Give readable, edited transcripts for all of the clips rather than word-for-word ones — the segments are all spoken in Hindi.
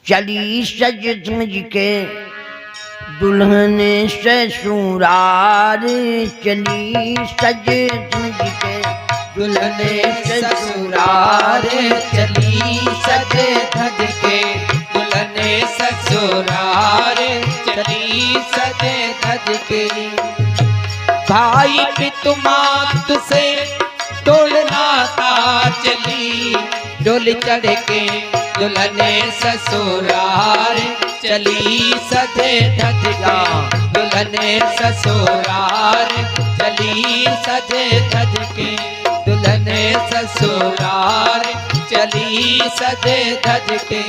चली सज धज के दुल्हन ससुराल, चली सज धज के दुल्हन ससुराल, चली सज धज के दुल्हन ससुराल, चली सज धज के। भाई पितुमात से तोड़ना था चली, डोल चढ़ के दुल्हन ससुराल, चली सजे धज के दुल्हन ससुराल, चली सजे धज के दुल्हन ससुराल, चली सजे धज के।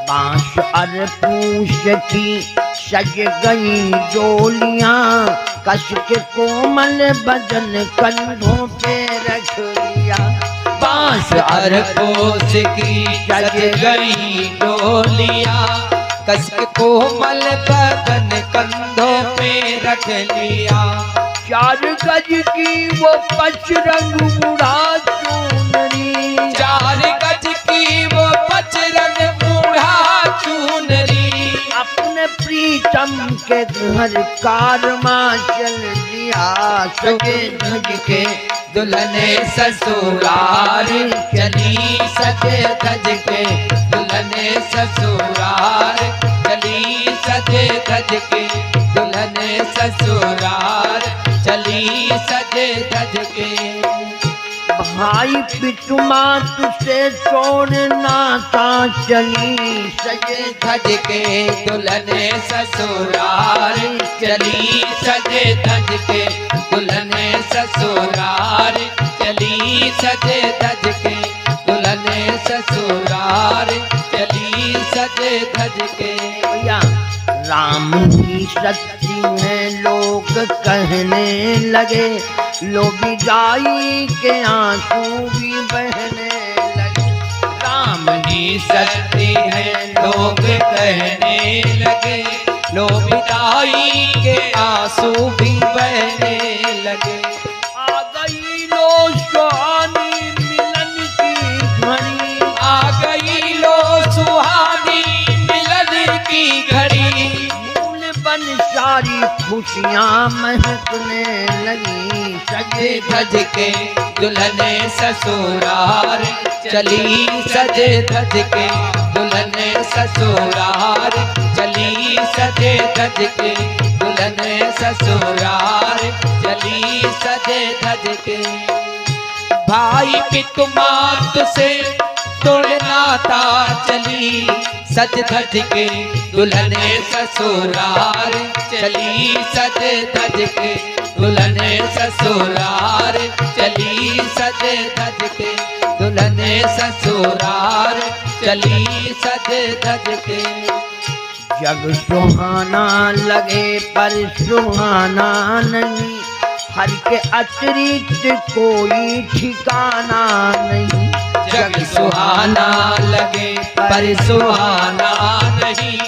बांस और पूछ की सज गई डोलियां, कस के कोमल बदन कंधों पे रख लिया। बांस और पूछ की सज गई डोलियां, कस के कोमल बदन कंधों पे रख लिया। 4 गज की वो पचरंग मुड़ा चुनरी, 4 गज की वो पचरंग मुड़ा चुनरी, अपने प्रीतम के घर कारवां चल दिया। सजे धज के दुल्हन ससुराल, चली सजे धज के दुल्हन ससुराल, चली सजे धज के दुल्हन ससुराल, चली सजे धज के। भाई पितुमात से तोड़ना था चली सजे धज के दुल्हन ससुराल, चली सजे धज के दुल्हन ससुराल, चली सजे धज के दुल्हन ससुराल, चली सजे धज के। राम ही सच्ची है लोग कहने लगे, लो विदाई के आंसू भी बहने लगे। राम ही सच्ची है लोग कहने लगे, लो विदाई के आंसू भी बहने लगे। आ गई लो सुहानी मिलन की घड़ी, आ गई लो सुहानी मिलन की घड़ी, फूल बन सारी खुशियां महकने लगी। सजे धज के दुल्हन ससुराल, चली सजे धज के दुल्हन ससुराल, चली सजे धज के दुल्हन ससुराल, चली सजे धज के। भाई पितुमात से तोड़ना था चली, सज धज के दुल्हन ससुराल, चली सज धज के दुल्हन ससुराल, चली सज धज के दुल्हन ससुराल, चली सज धज के। जग सुहाना लगे पर सुहाना नहीं, हर के अतिरिक्त कोई ठिकाना नहीं। जग सुहाना लगे पर सुहाना नहीं,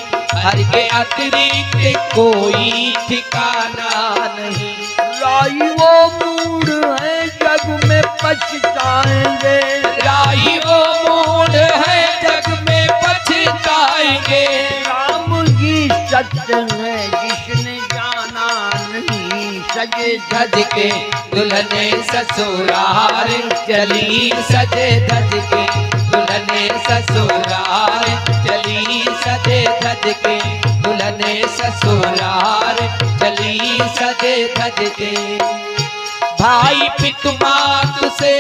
हर के अतिरिक्त कोई ठिकाना नहीं। राई वो मूड है जग में पछताएंगे, राई वो मूड है जग में पछताएंगे। राम की सत्य है जिसने जाना नहीं। सजे धज के दुल्हन ससुराल, चली सजे धज के दुल्हन ससुराल, चली सजे धज के दुल्हन ससुराल, चली सजे धज के। भाई पितुमात से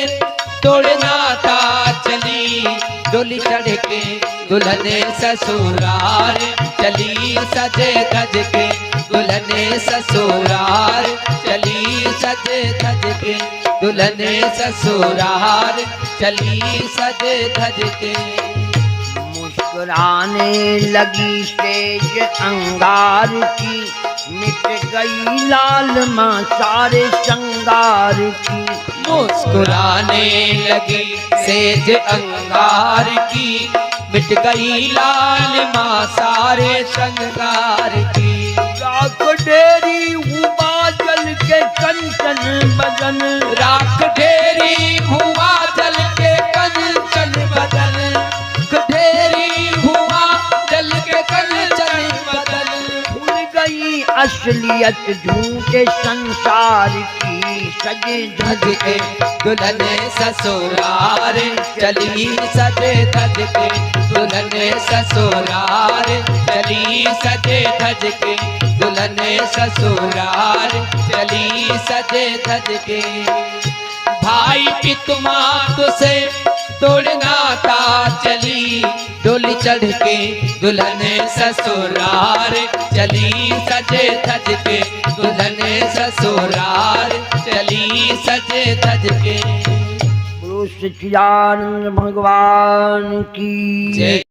तोड़ना था चली, डोली चढ़ के दुल्हन ससुराल, चली सजे धज के दुल्हन ससुराल, चली सजे धज के दुल्हन ससुराल, चली सजे धज के। मुस्कुराने लगी तेज अंगार की, मिट गई लाल माँ सारे श्रृंगार की। मुस्कुराने लगी सेज अंगार की, मिट गई लाल माँ सारे श्रृंगार की। राख ढेरी हुआ जल के कंचन बदन, राख ढेरी हुआ जल के कंचन बदन, ढेरी हुआ असलियत झूठे संसार की सजे धज के दुल्हन ससुरार चली सजे धज के दुल्हन ससुरार चली सजे धज के दुल्हन ससुरार चली सजे धज के भाई की तुमात से तोड़ना था चली डोली चढ़ के दुल्हन ससुरार चली सजे धज के दुल्हन ससुरार चली सजे धज के। बोलो सच्चिदानंद भगवान की जय।